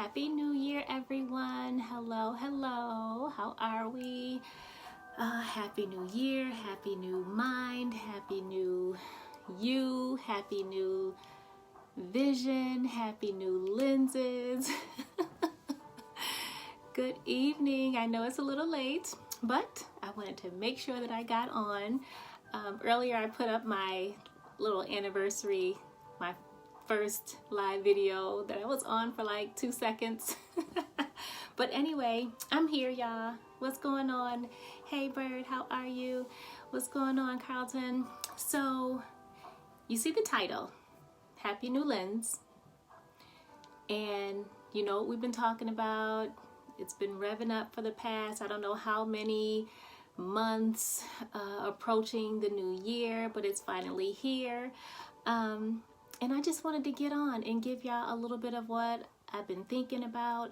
Happy New Year, everyone. Hello, hello. How are we? Happy New Year, happy new mind, happy new you, happy new vision, happy new lenses. Good evening. I know it's a little late, but I wanted to make sure that I got on. Earlier I put up my little anniversary, my first live video that I was on for like 2 seconds. But anyway, I'm here, y'all. What's going on? Hey Bird, how are you? What's going on, Carlton? So you see the title, Happy New Lens. And you know what we've been talking about. It's been revving up for the past, I don't know how many months, approaching the new year, but it's finally here. And I just wanted to get on and give y'all a little bit of what I've been thinking about.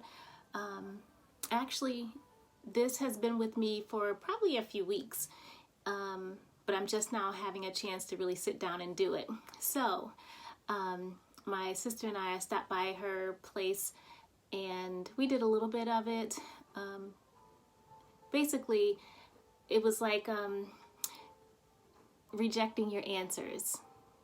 Actually, this has been with me for probably a few weeks, but I'm just now having a chance to really sit down and do it. So, my sister and I stopped by her place and we did a little bit of it. Basically, it was like rejecting your answers,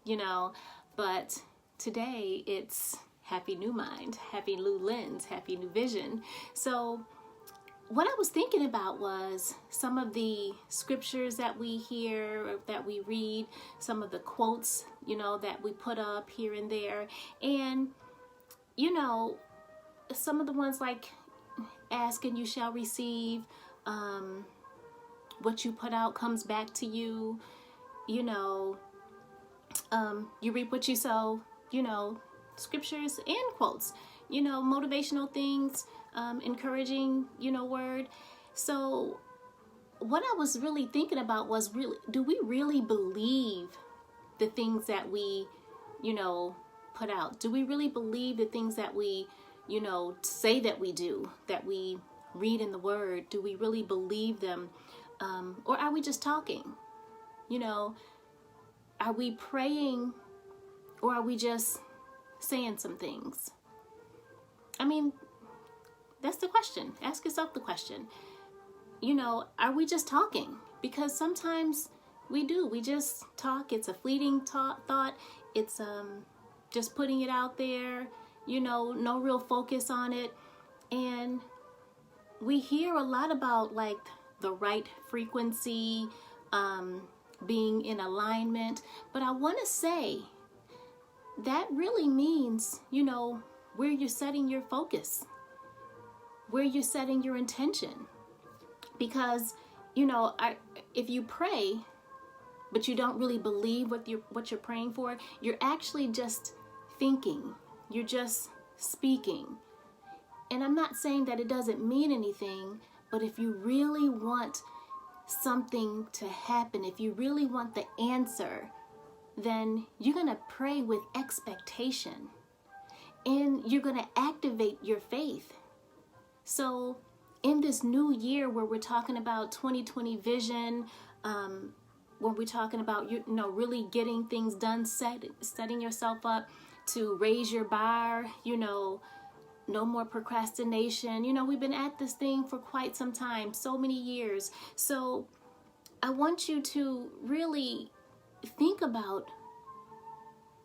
you know. But today it's happy new mind, happy new lens, happy new vision. So what I was thinking about was some of the scriptures that we hear, or that we read, some of the quotes, you know, that we put up here and there. And, you know, some of the ones like, ask and you shall receive, what you put out comes back to you, you know, you reap what you sow, you know, scriptures and quotes, you know, motivational things, encouraging, you know, word. So what I was really thinking about was, really, do we really believe the things that we, you know, put out? Do we really believe the things that we, you know, say that we do, that we read in the word? Do we really believe them? Or are we just talking? You know, are we praying, or are we just saying some things? I mean, that's the question. Ask yourself the question. You know, are we just talking? Because sometimes we do. We just talk. It's a fleeting thought. It's just putting it out there. You know, no real focus on it. And we hear a lot about like the right frequency, being in alignment, but I want to say that really means, you know, where you're setting your focus, where you're setting your intention. Because, you know, if you pray but you don't really believe what you're praying for, you're actually just thinking, you're just speaking. And I'm not saying that it doesn't mean anything, but if you really want something to happen, if you really want the answer, then you're going to pray with expectation and you're going to activate your faith. So in this new year where we're talking about 2020 vision, when we're talking about, you know, really getting things done, setting yourself up to raise your bar, you know, no more procrastination. You know, we've been at this thing for quite some time, so many years. So I want you to really think about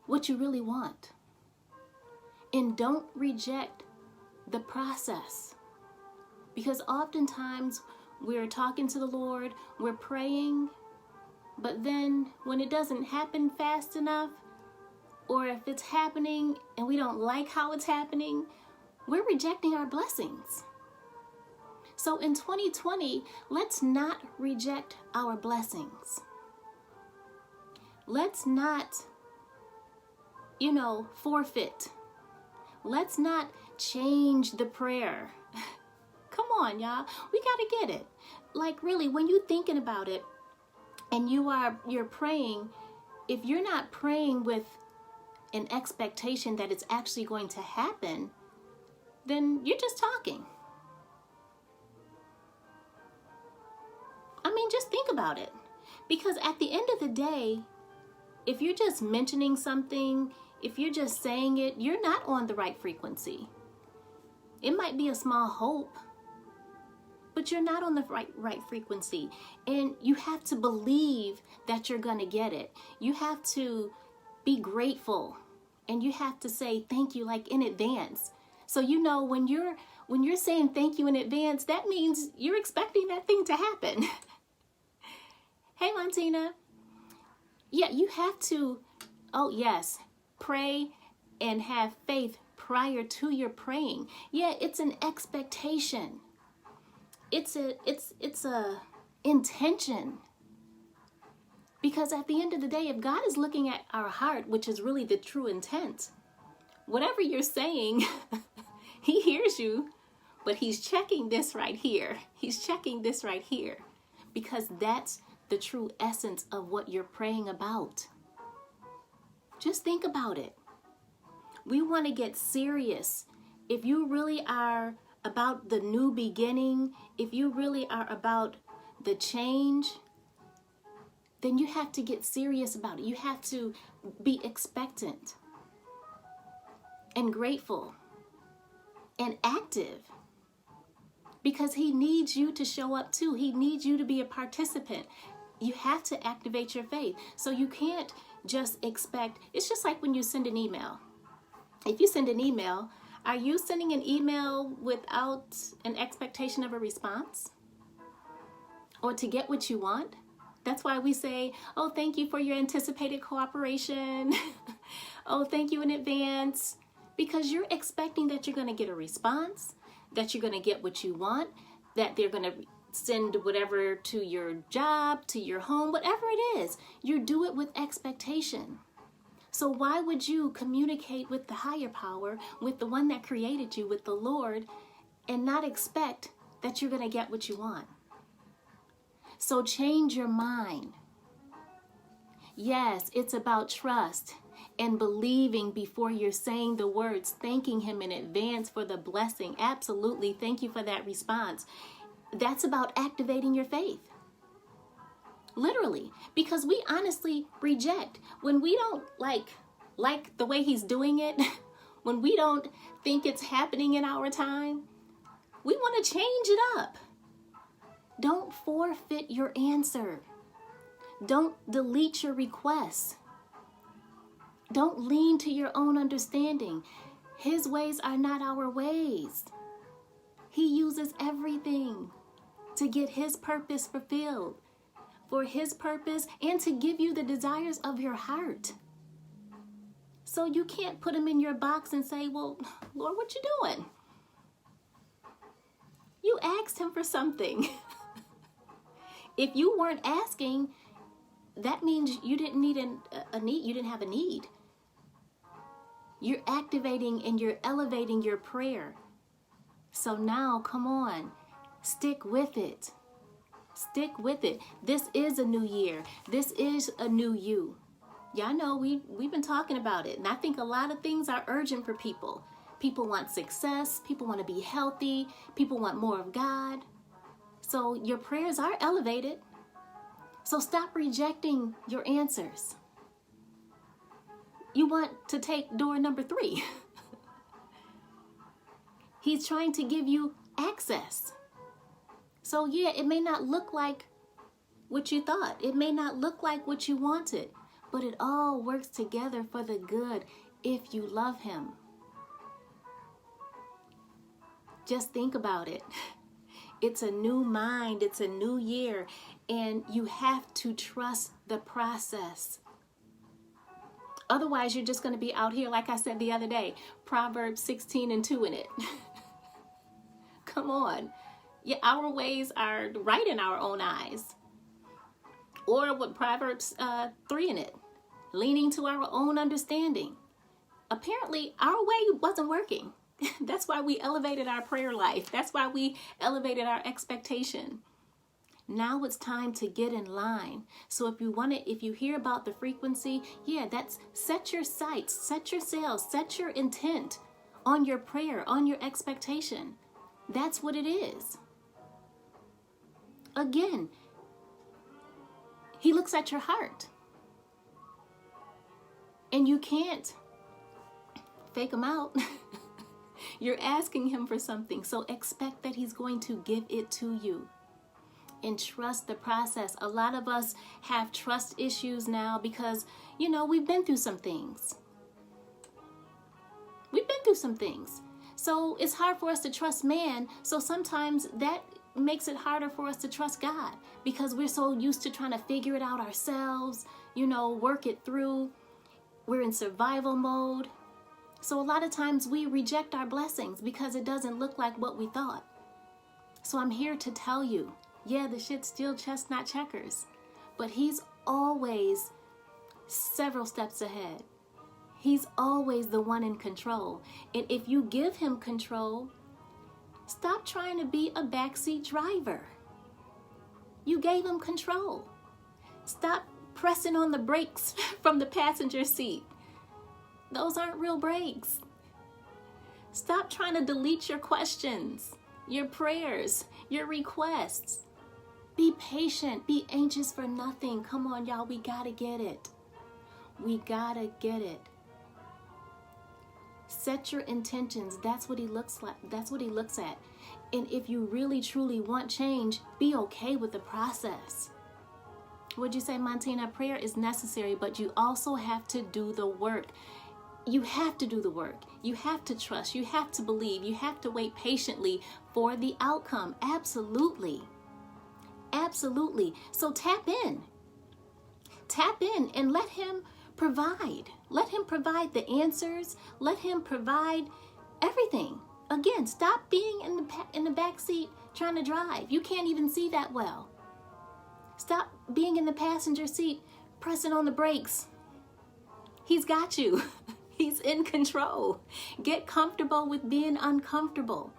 what you really want. And don't reject the process. Because oftentimes we're talking to the Lord, we're praying, but then when it doesn't happen fast enough, or if it's happening and we don't like how it's happening, we're rejecting our blessings. So in 2020, let's not reject our blessings. Let's not, you know, forfeit. Let's not change the prayer. Come on, y'all. We got to get it. Like really, when you're thinking about it and you're praying, if you're not praying with an expectation that it's actually going to happen, then you're just talking. I mean, just think about it. Because at the end of the day, if you're just mentioning something, if you're just saying it, you're not on the right frequency. It might be a small hope, but you're not on the right frequency. And you have to believe that you're going to get it. You have to be grateful, and you have to say thank you, like in advance. So when you're saying thank you in advance, that means you're expecting that thing to happen. Hey, Montina. Yeah, you have to, oh yes, pray and have faith prior to your praying. Yeah, it's an expectation. It's a intention. Because at the end of the day, if God is looking at our heart, which is really the true intent, whatever you're saying, he hears you, but he's checking this right here. He's checking this right here, because that's the true essence of what you're praying about. Just think about it. We want to get serious. If you really are about the new beginning, if you really are about the change, then you have to get serious about it. You have to be expectant and grateful and active, because he needs you to show up too. He needs you to be a participant. You have to activate your faith. So you can't just expect. It's just like when you send an email. If you send an email, are you sending an email without an expectation of a response or to get what you want? That's why we say, oh, thank you for your anticipated cooperation. Oh, thank you in advance. Because you're expecting that you're going to get a response, that you're going to get what you want, that they're going to send whatever to your job, to your home, whatever it is. You do it with expectation. So why would you communicate with the higher power, with the one that created you, with the Lord, and not expect that you're going to get what you want? So change your mind. Yes, it's about trust and believing before you're saying the words, thanking him in advance for the blessing. Absolutely. Thank you for that response. That's about activating your faith. Literally, because we honestly reject when we don't like the way he's doing it, when we don't think it's happening in our time, we want to change it up. Don't forfeit your answer. Don't delete your requests. Don't lean to your own understanding. His ways are not our ways. He uses everything to get his purpose fulfilled, for his purpose, and to give you the desires of your heart. So you can't put him in your box and say, well, Lord, what you doing? You asked him for something. If you weren't asking, that means you didn't need a need. You didn't have a need. You're activating and you're elevating your prayer. So now, come on, stick with it. Stick with it. This is a new year. This is a new you. Yeah, I know we've been talking about it. And I think a lot of things are urgent for people. People want success. People want to be healthy. People want more of God. So your prayers are elevated. So stop rejecting your answers. You want to take door number 3. He's trying to give you access. So yeah, it may not look like what you thought. It may not look like what you wanted, but it all works together for the good if you love him. Just think about it. It's a new mind. It's a new year. And you have to trust the process. Otherwise, you're just going to be out here, like I said the other day, Proverbs 16:2 in it. Come on. Yeah, our ways are right in our own eyes. Or what Proverbs 3 in it, leaning to our own understanding. Apparently, our way wasn't working. That's why we elevated our prayer life. That's why we elevated our expectation. Now it's time to get in line. So if you hear about the frequency, yeah, that's set your sights, set your sails, set your intent on your prayer, on your expectation. That's what it is. Again, he looks at your heart. And you can't fake him out. You're asking him for something, so expect that he's going to give it to you. And trust the process. A lot of us have trust issues now because, we've been through some things. So it's hard for us to trust man. So sometimes that makes it harder for us to trust God because we're so used to trying to figure it out ourselves, work it through. We're in survival mode. So a lot of times we reject our blessings because it doesn't look like what we thought. So I'm here to tell you, the shit's still chestnut checkers, but he's always several steps ahead. He's always the one in control. And if you give him control, stop trying to be a backseat driver. You gave him control. Stop pressing on the brakes from the passenger seat. Those aren't real brakes. Stop trying to delete your questions, your prayers, your requests. Be patient. Be anxious for nothing. Come on, y'all. We gotta get it. We gotta get it. Set your intentions. That's what he looks like. That's what he looks at. And if you really, truly want change, be okay with the process. Would you say, Montina? Prayer is necessary, but you also have to do the work. You have to do the work. You have to trust. You have to believe. You have to wait patiently for the outcome. Absolutely. Absolutely. So tap in. Tap in and let him provide. Let him provide the answers. Let him provide everything. Again, stop being in the back seat trying to drive. You can't even see that well. Stop being in the passenger seat pressing on the brakes. He's got you. He's in control. Get comfortable with being uncomfortable.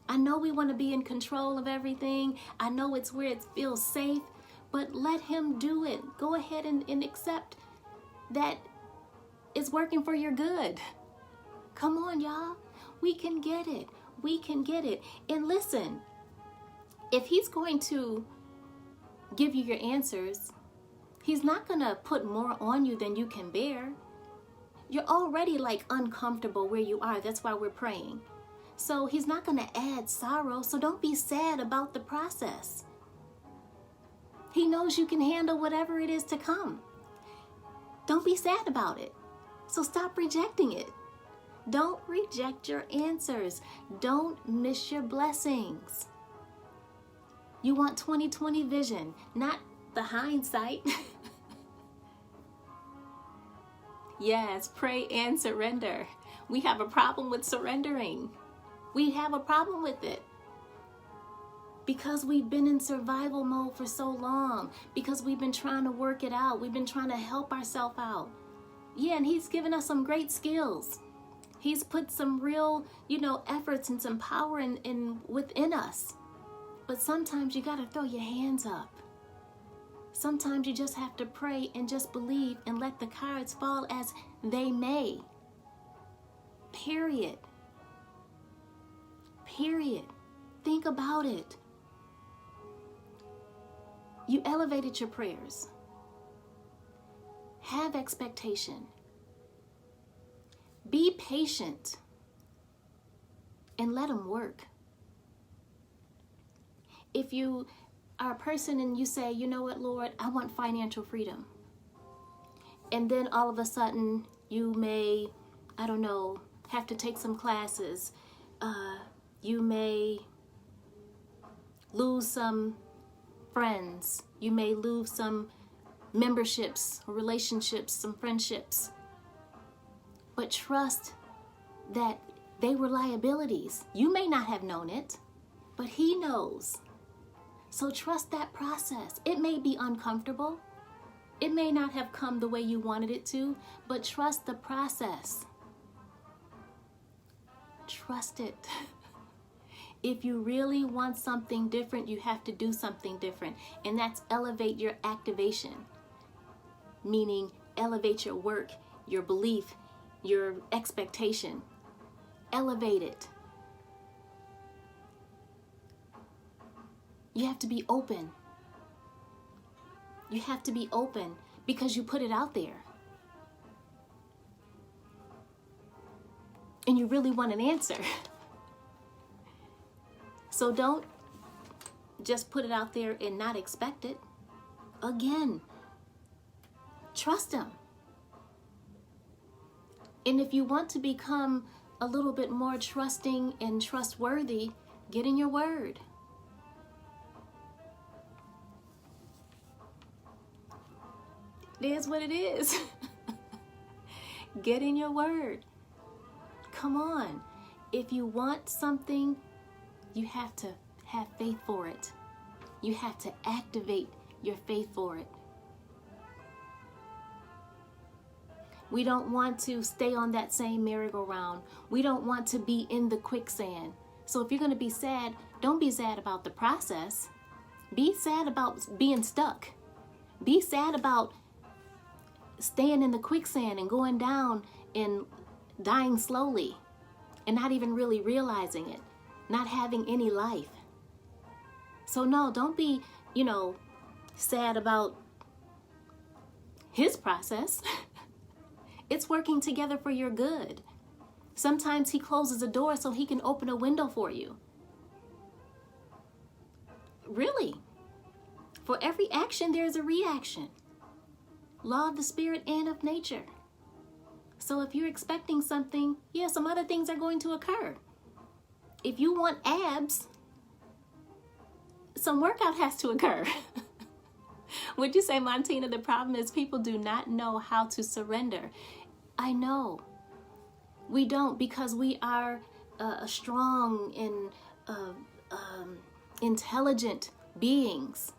I know we want to be in control of everything. I know it's where it feels safe, but let him do it. Go ahead and accept that it's working for your good. Come on, y'all. We can get it. We can get it. And listen, if he's going to give you your answers, he's not going to put more on you than you can bear. You're already uncomfortable where you are. That's why we're praying. So he's not going to add sorrow. So don't be sad about the process. He knows you can handle whatever it is to come. Don't be sad about it. So stop rejecting it. Don't reject your answers. Don't miss your blessings. You want 20/20 vision, not the hindsight. Yes, pray and surrender. We have a problem with surrendering. We have a problem with it. Because we've been in survival mode for so long. Because we've been trying to work it out. We've been trying to help ourselves out. Yeah, and he's given us some great skills. He's put some real, efforts and some power within us. But sometimes you got to throw your hands up. Sometimes you just have to pray and just believe and let the cards fall as they may. Period. Period. Think about it. You elevated your prayers. Have expectation. Be patient and let him work. If you are a person and you say, you know what, Lord, I want financial freedom. And then all of a sudden you may, have to take some classes. You may lose some friends. You may lose some memberships, relationships, some friendships. But trust that they were liabilities. You may not have known it, but he knows. So trust that process. It may be uncomfortable. It may not have come the way you wanted it to, but trust the process. Trust it. If you really want something different, you have to do something different. And that's elevate your activation. Meaning elevate your work, your belief, your expectation. Elevate it. You have to be open. You have to be open because you put it out there. and you really want an answer. So don't just put it out there and not expect it. Again, trust him. And if you want to become a little bit more trusting and trustworthy, get in your word. It is what it is. Get in your word. Come on. If you want something, you have to have faith for it. You have to activate your faith for it. We don't want to stay on that same merry-go-round. We don't want to be in the quicksand. So if you're going to be sad, don't be sad about the process. Be sad about being stuck. Be sad about staying in the quicksand and going down and dying slowly and not even really realizing it, not having any life. So no, don't be, sad about his process. It's working together for your good. Sometimes he closes a door so he can open a window for you. Really. For every action, there's a reaction. Law of the spirit and of nature. So if you're expecting something, some other things are going to occur. If you want abs, some workout has to occur. Would you say, Montina, the problem is people do not know how to surrender? I know. We don't, because we are strong and intelligent beings.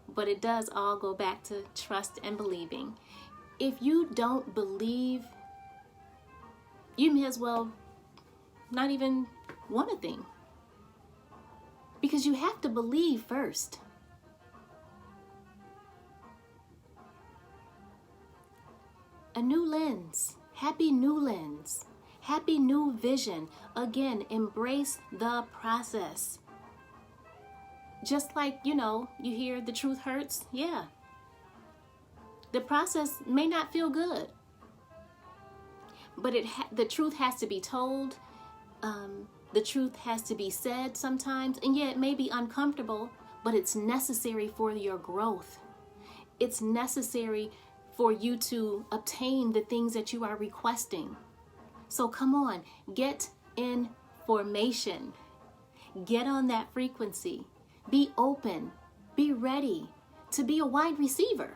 But it does all go back to trust and believing. If you don't believe, you may as well not even want a thing. Because you have to believe first. A new lens, happy new lens, happy new vision. Again, embrace the process. Just like, you hear the truth hurts. Yeah. The process may not feel good. But the truth has to be told. The truth has to be said sometimes. And yeah, it may be uncomfortable, but it's necessary for your growth. It's necessary for you to obtain the things that you are requesting. So come on, get in formation. Get on that frequency. Be open. Be ready to be a wide receiver.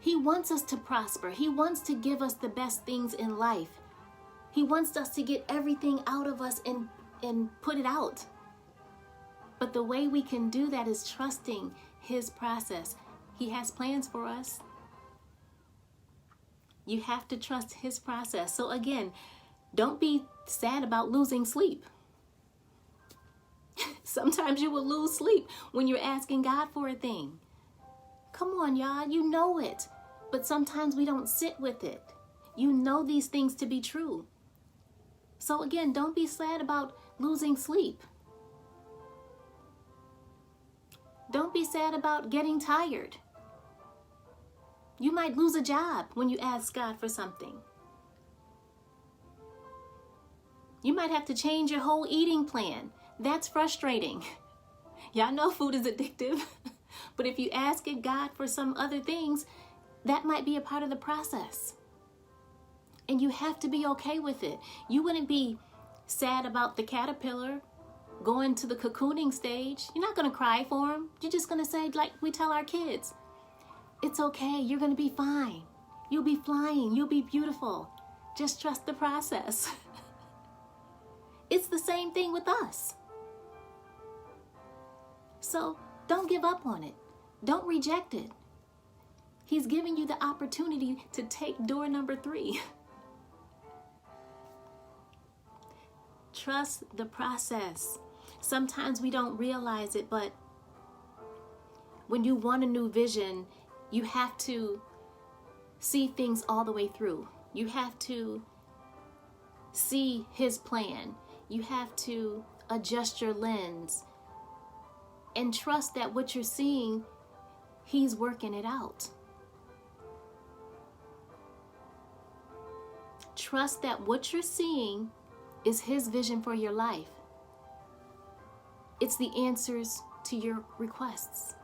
He wants us to prosper. He wants to give us the best things in life. He wants us to get everything out of us and put it out. But the way we can do that is trusting his process. He has plans for us. You have to trust his process. So again, don't be sad about losing sleep. Sometimes you will lose sleep when you're asking God for a thing. Come on, y'all, you know it. But sometimes we don't sit with it. You know these things to be true. So again, don't be sad about losing sleep. Don't be sad about getting tired. You might lose a job when you ask God for something. You might have to change your whole eating plan. That's frustrating. Y'all know food is addictive. But if you ask God for some other things, that might be a part of the process. And you have to be okay with it. You wouldn't be sad about the caterpillar going to the cocooning stage. You're not going to cry for him. You're just going to say, like we tell our kids, it's okay. You're going to be fine. You'll be flying. You'll be beautiful. Just trust the process. It's the same thing with us. So don't give up on it. Don't reject it. He's giving you the opportunity to take door number 3. Trust the process. Sometimes we don't realize it, but when you want a new vision, you have to see things all the way through. You have to see his plan. You have to adjust your lens and trust that what you're seeing, he's working it out. trust that what you're seeing is his vision for your life. It's the answers to your requests.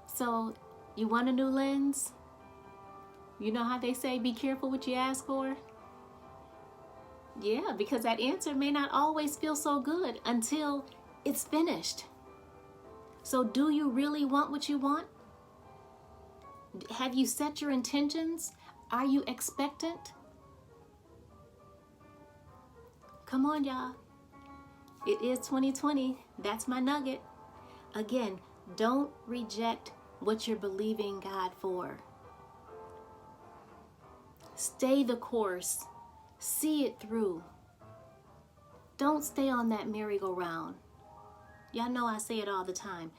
So, you want a new lens? You know how they say, be careful what you ask for? Yeah, because that answer may not always feel so good until it's finished. So do you really want what you want? Have you set your intentions? Are you expectant? Come on, y'all. It is 2020. That's my nugget. Again, don't reject what you're believing God for. Stay the course. See it through. Don't stay on that merry-go-round. Y'all know I say it all the time.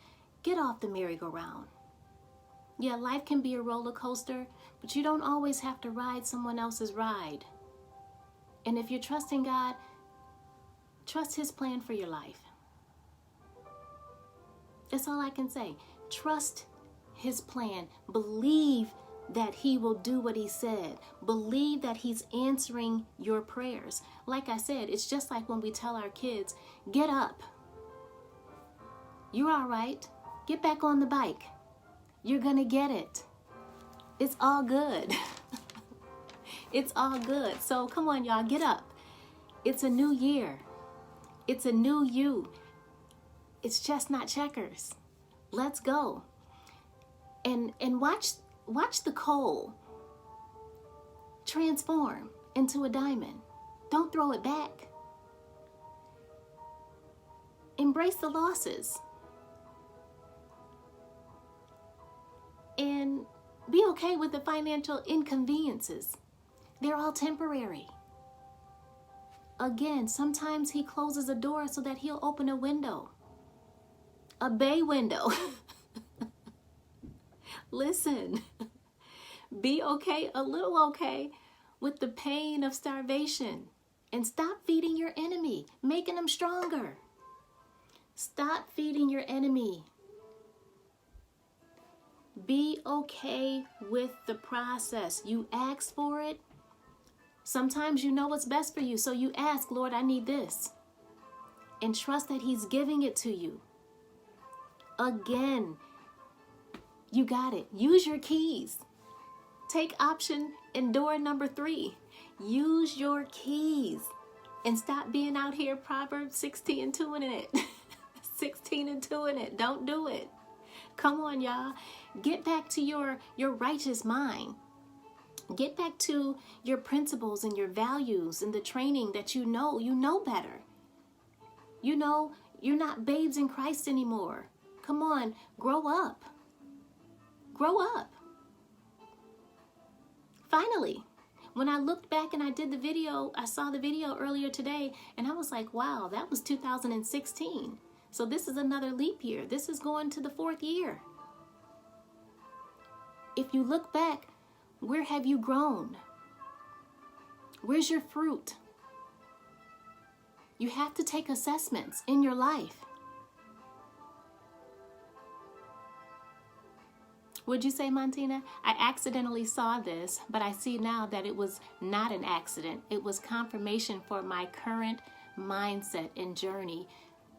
Get off the merry-go-round. Yeah, life can be a roller coaster, but you don't always have to ride someone else's ride. And if you're trusting God, trust his plan for your life. That's all I can say. Trust his plan. Believe that he will do what he said. Believe that he's answering your prayers. Like I said, it's just like when we tell our kids, get up. You're all right. Get back on the bike. You're gonna get it. It's all good. It's all good. So come on, y'all, get up. It's a new year. It's a new you. It's chestnut checkers. Let's go. And watch the coal transform into a diamond. Don't throw it back. Embrace the losses. And be okay with the financial inconveniences. They're all temporary. Again, sometimes he closes a door so that he'll open a window. A bay window. Listen, be okay, a little okay, with the pain of starvation. And stop feeding your enemy, making them stronger. Stop feeding your enemy. Be okay with the process. You ask for it. Sometimes you know what's best for you, so you ask, Lord, I need this. And trust that he's giving it to you. Again, you got it. Use your keys. Take option and door number 3. Use your keys. And stop being out here Proverbs 16 and 2 in it. 16 and 2 in it. Don't do it. Come on, y'all. Get back to your righteous mind. Get back to your principles and your values and the training that you know better. You know, you're not babes in Christ anymore. Come on, grow up. Grow up. Finally, when I looked back and I did the video, I saw the video earlier today, and I was like, wow, that was 2016. So this is another leap year. This is going to the 4th year. If you look back, where have you grown? Where's your fruit? You have to take assessments in your life. Would you say, Montina? I accidentally saw this, but I see now that it was not an accident. It was confirmation for my current mindset and journey.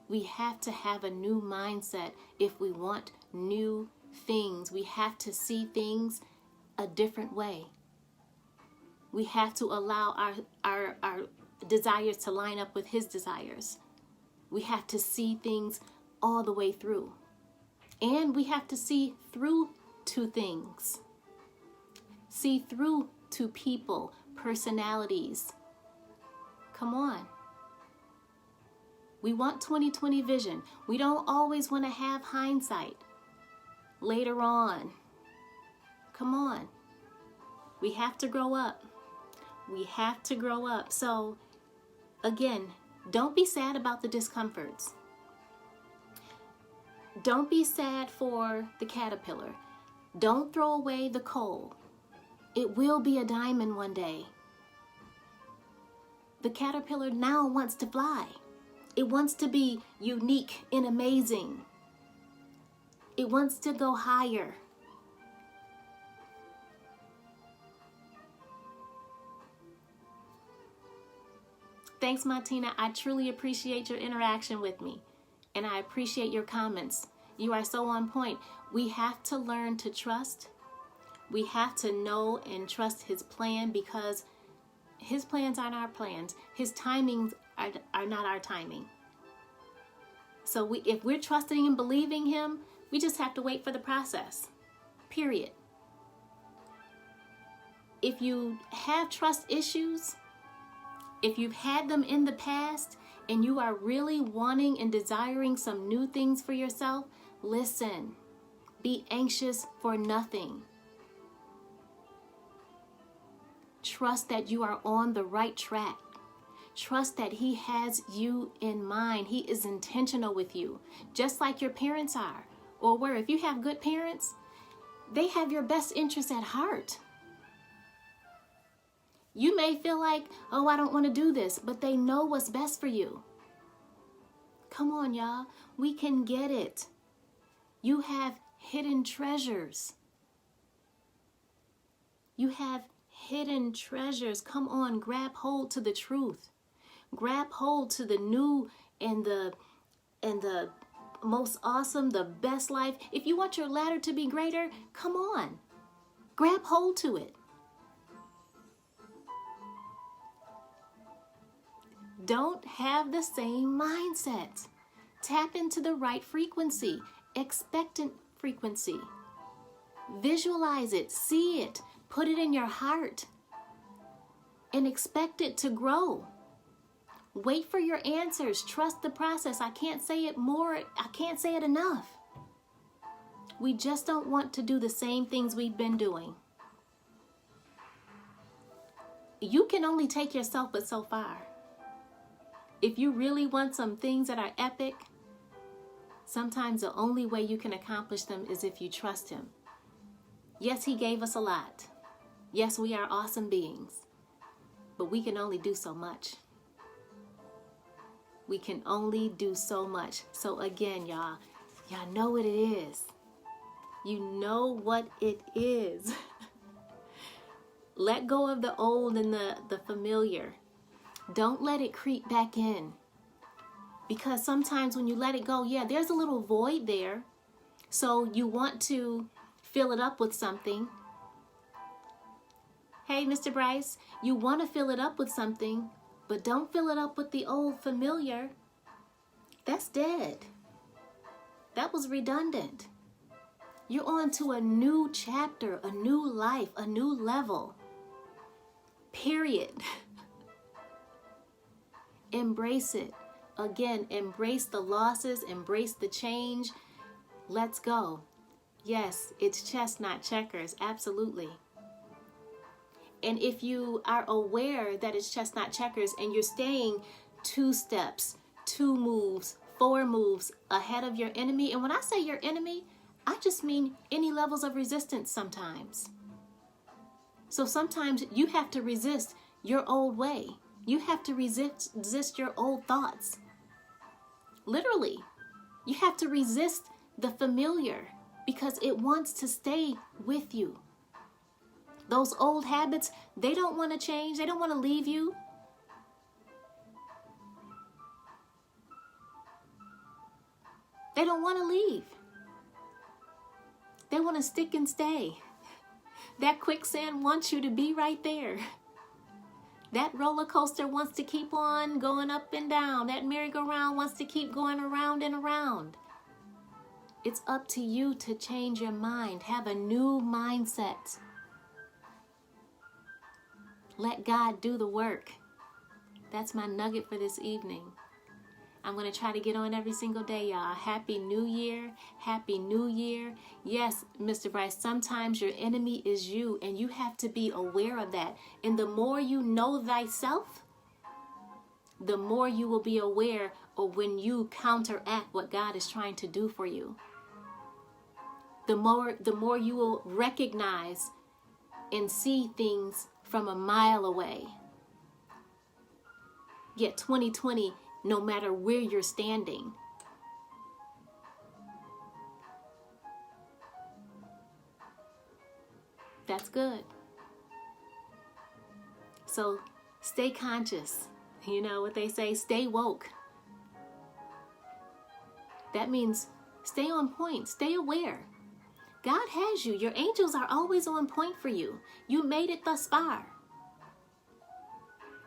We have to have a new mindset if we want new things. We have to see things a different way. We have to allow our desires to line up with his desires. We have to see things all the way through. And we have to see through to things. See through to people, personalities. Come on. We want 20/20 vision. We don't always want to have hindsight later on. Come on. We have to grow up. We have to grow up. So, again, don't be sad about the discomforts. Don't be sad for the caterpillar. Don't throw away the coal. It will be a diamond one day. The caterpillar now wants to fly. It wants to be unique and amazing. It wants to go higher. Thanks, Martina. I truly appreciate your interaction with me, and I appreciate your comments. You are so on point. We have to learn to trust. We have to know and trust his plan, because his plans aren't our plans. His timings are not our timing. So if we're trusting and believing him, we just have to wait for the process. Period. If you have trust issues, if you've had them in the past and you are really wanting and desiring some new things for yourself, listen. Be anxious for nothing. Trust that you are on the right track. Trust that he has you in mind. He is intentional with you, just like your parents are, or were. If you have good parents, they have your best interests at heart. You may feel like, oh, I don't want to do this, but they know what's best for you. Come on, y'all. We can get it. You have hidden treasures. You have hidden treasures. Come on, grab hold to the truth. Grab hold to the new and the most awesome, the best life. If you want your ladder to be greater, come on. Grab hold to it. Don't have the same mindset. Tap into the right frequency, expectant frequency. Visualize it, see it, put it in your heart, and expect it to grow. Wait for your answers. Trust the process. I can't say it more. I can't say it enough. We just don't want to do the same things we've been doing. You can only take yourself but so far. If you really want some things that are epic, sometimes the only way you can accomplish them is if you trust him. Yes, he gave us a lot. Yes, we are awesome beings, but we can only do so much. We can only do so much. So again, y'all know what it is. You know what it is. Let go of the old and the familiar. Don't let it creep back in. Because sometimes when you let it go, yeah, there's a little void there. So you want to fill it up with something. Hey, Mr. Bryce, you want to fill it up with something, but don't fill it up with the old familiar. That's dead. That was redundant. You're on to a new chapter, a new life, a new level. Period. Embrace it. Again, embrace the losses, embrace the change. Let's go. Yes, it's chess, not checkers. Absolutely. And if you are aware that it's chess, not checkers, and you're staying 2 steps, 2 moves, 4 moves ahead of your enemy, and when I say your enemy, I just mean any levels of resistance sometimes. So sometimes you have to resist your old way. You have to resist your old thoughts. Literally, you have to resist the familiar because it wants to stay with you. Those old habits, they don't want to change. They don't want to leave you. They don't want to leave. They want to stick and stay. That quicksand wants you to be right there. That roller coaster wants to keep on going up and down. That merry-go-round wants to keep going around and around. It's up to you to change your mind. Have a new mindset. Let God do the work. That's my nugget for this evening. I'm going to try to get on every single day, y'all. Happy New Year. Happy New Year. Yes, Mr. Bryce, sometimes your enemy is you, and you have to be aware of that. And the more you know thyself, the more you will be aware of when you counteract what God is trying to do for you. The more you will recognize and see things from a mile away. Yet 2020, no matter where you're standing. That's good. So stay conscious. You know what they say, stay woke. That means stay on point, stay aware. God has you. Your angels are always on point for you. You made it thus far.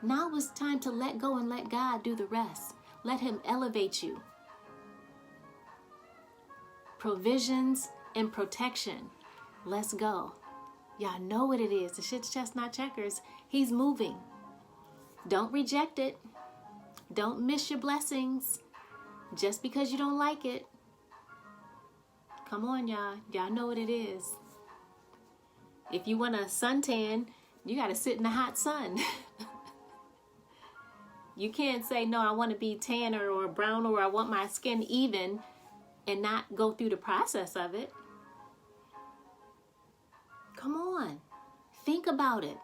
Now it's time to let go and let God do the rest. Let him elevate you. Provisions and protection. Let's go. Y'all know what it is. The shit's just not checkers. He's moving. Don't reject it. Don't miss your blessings just because you don't like it. Come on, y'all. Y'all know what it is. If you want a suntan, you got to sit in the hot sun. You can't say, no, I want to be tanner or brown, or I want my skin even, and not go through the process of it. Come on. Think about it.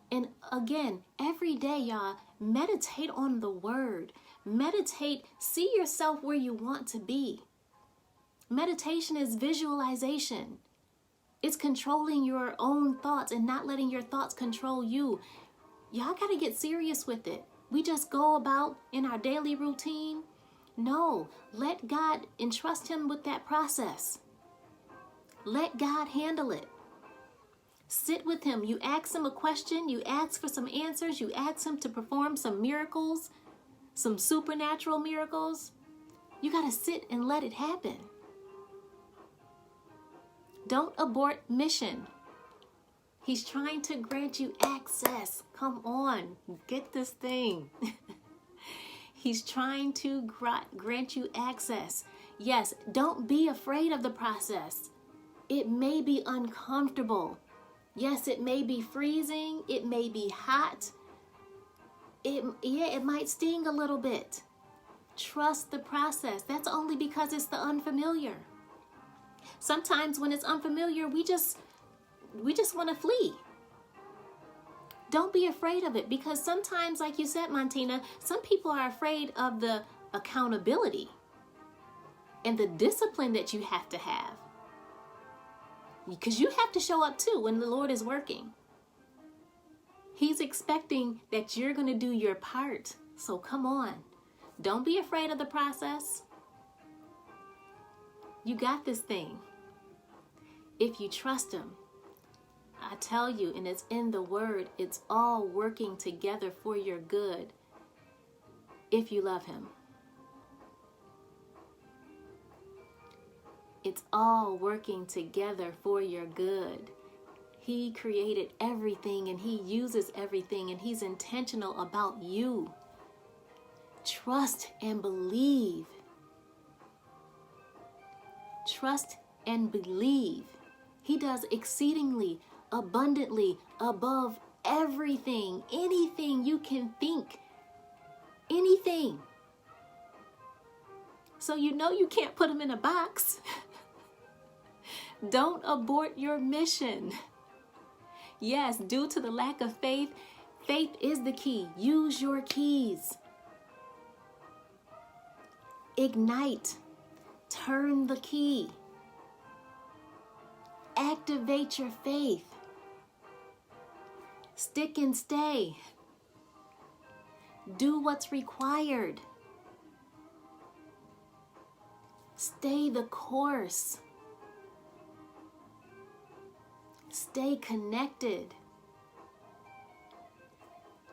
And again, every day, y'all, meditate on the word. Meditate. See yourself where you want to be. Meditation is visualization. It's controlling your own thoughts and not letting your thoughts control you. Y'all got to get serious with it. We just go about in our daily routine. No, let God entrust him with that process. Let God handle it. Sit with him. You ask him a question. You ask for some answers. You ask him to perform some miracles, some supernatural miracles. You got to sit and let it happen. Don't abort mission. He's trying to grant you access. Come on, get this thing. He's trying to grant you access. Yes, don't be afraid of the process. It may be uncomfortable. Yes, it may be freezing. It may be hot. It might sting a little bit. Trust the process. That's only because it's the unfamiliar. Sometimes when it's unfamiliar, we just want to flee. Don't be afraid of it, because sometimes, like you said, Montina, some people are afraid of the accountability and the discipline that you have to have. Because you have to show up too when the Lord is working. He's expecting that you're going to do your part. So come on. Don't be afraid of the process. You got this thing. If you trust him, I tell you, and it's in the word, it's all working together for your good if you love him. It's all working together for your good. He created everything and he uses everything, and he's intentional about you. Trust and believe. Trust and believe. He does exceedingly, abundantly, above everything, anything you can think, anything. So you know you can't put him in a box. Don't abort your mission. Yes, due to the lack of faith, faith is the key. Use your keys. Ignite. Turn the key. Activate your faith. Stick and stay. Do what's required. Stay the course. Stay connected.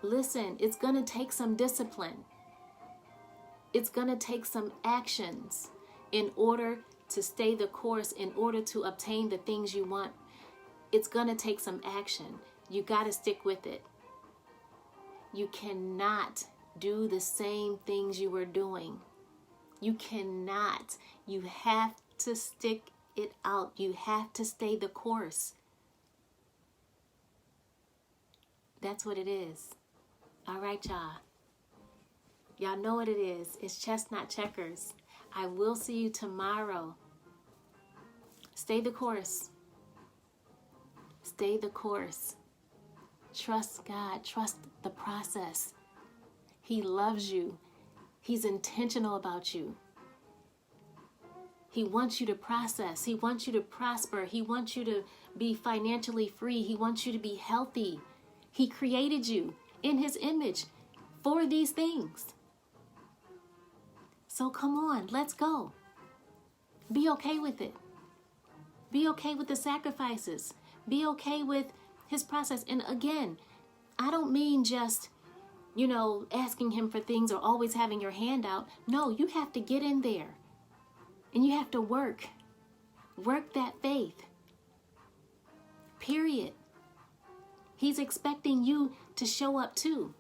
Listen, it's going to take some discipline. It's going to take some actions in order to stay the course, in order to obtain the things you want. It's going to take some action. You got to stick with it. You cannot do the same things you were doing. You cannot. You have to stick it out. You have to stay the course. That's what it is. All right, y'all. Y'all know what it is. It's Chestnut Checkers. I will see you tomorrow. Stay the course. Stay the course. Trust God. Trust the process. He loves you. He's intentional about you. He wants you to process. He wants you to prosper. He wants you to be financially free. He wants you to be healthy. He created you in his image for these things. So come on, let's go. Be okay with it. Be okay with the sacrifices. Be okay with his process. And again, I don't mean just, asking him for things or always having your hand out. No, you have to get in there and you have to work that faith. Period. He's expecting you to show up too.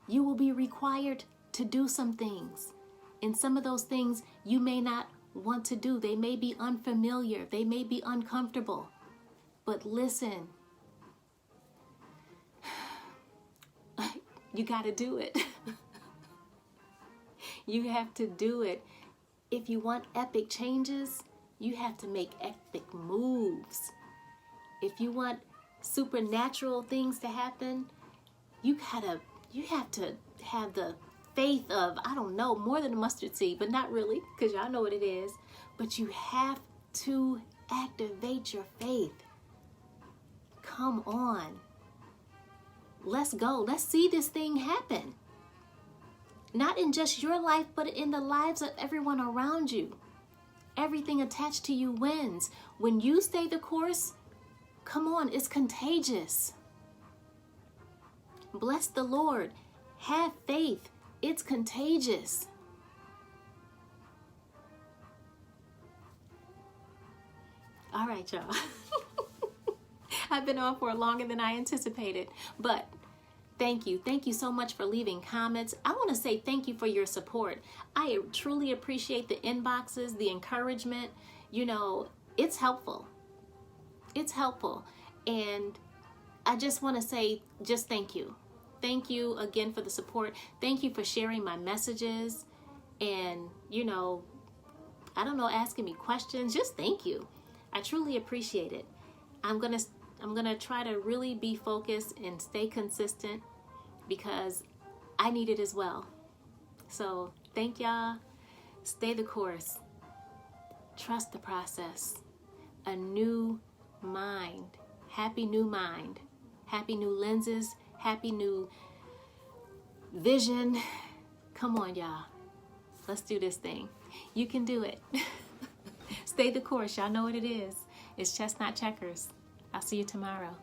You will be required to do some things. And some of those things you may not want to do. They may be unfamiliar. They may be uncomfortable. But listen, you got to do it. You have to do it. If you want epic changes, you have to make epic moves. If you want supernatural things to happen, you have to have the faith of, more than a mustard seed, but not really, because y'all know what it is. But you have to activate your faith. Come on. Let's go. Let's see this thing happen. Not in just your life, but in the lives of everyone around you. Everything attached to you wins. When you stay the course, come on, it's contagious. Bless the Lord. Have faith. It's contagious. All right, y'all. I've been on for longer than I anticipated, but thank you. Thank you so much for leaving comments. I want to say thank you for your support. I truly appreciate the inboxes, the encouragement. It's helpful. It's helpful. And I just want to say just thank you. Thank you again for the support. Thank you for sharing my messages and, asking me questions. Just thank you. I truly appreciate it. I'm going to try to really be focused and stay consistent because I need it as well. So thank y'all. Stay the course. Trust the process. A new mind. Happy new mind. Happy new lenses. Happy new vision. Come on, y'all. Let's do this thing. You can do it. Stay the course. Y'all know what it is. It's chestnut checkers. I'll see you tomorrow.